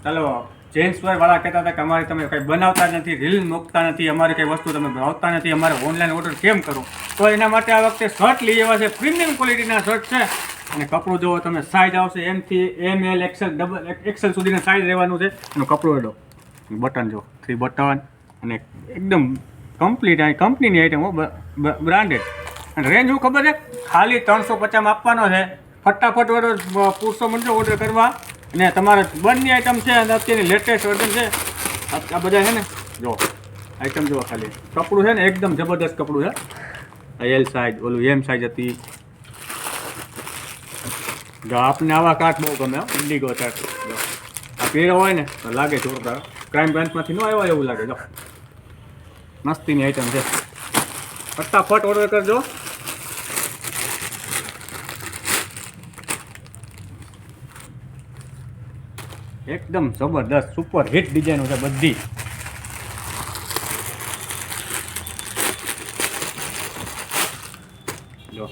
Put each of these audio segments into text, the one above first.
ચાલો જેન્ટ્સ વાળા કહેતા હતા કે અમારે તમે કંઈ બનાવતા નથી, રીલ મૂકતા નથી, અમારી કંઈ વસ્તુ તમે ભાવતા નથી, અમારે ઓનલાઈન ઓર્ડર કેમ કરો? તો એના માટે આ વખતે શર્ટ લઈ આવ્યા છે, પ્રીમિયમ ક્વોલિટીના શર્ટ છે. અને કપડું જોવો તમે, સાઇઝ આવશે એમથી ML XL સુધીના સાઇઝ રહેવાનું છે. એનું કપડું એડો બટન જો 3 બટન અને એકદમ કમ્પ્લીટ કંપનીની આઈટમ બ્રાન્ડેડ. અને રેન્જ શું ખબર છે? ખાલી 350 આપવાનો છે. ફટાફટ ઓર્ડર પૂરતો મળજો ઓર્ડર કરવા. અને તમારે બંને આઈટમ છે અને અત્યારની લેટેસ્ટ વર્ઝન છે. આ બધા છે ને જો આઈટમ જો ખાલી કપડું છે ને એકદમ જબરદસ્ત કપડું છે. L સાઇઝ, ઓલું M સાઇઝ હતી. જો આપને આવા કાટ બહુ ગમે, ઇન્ડિગો કાટ. જો આ પહેરો હોય ને તો લાગે જોરદાર. ક્રાઇમ બ્રાન્ચમાંથી ન આવ્યો એવું લાગે. જો મસ્તીની આઈટમ છે. ફટાફટ ઓર્ડર કરજો. એકદમ જબરદસ્ત સુપર હિટ ડિઝાઇનો છે બધી. જો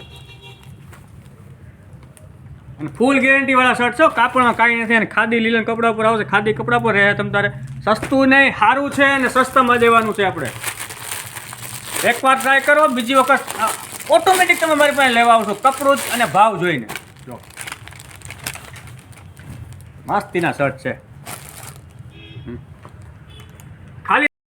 અને ફૂલ ગેરંટી વાળા શર્ટ છો, કાપડમાં કાંઈ નથી. અને ખાદી લીલન કપડા પર આવશે, ખાદી કપડા પર રહે. તમ તારે સસ્તું નહીં, સારું છે અને સસ્તામાં દેવાનું છે આપણે. એકવાર ટ્રાય કરો, બીજી વખત ઓટોમેટિક તમે મારી પાસે લેવા આવશો કપડું અને ભાવ જોઈને. જો મસ્તીના શર્ટ છે.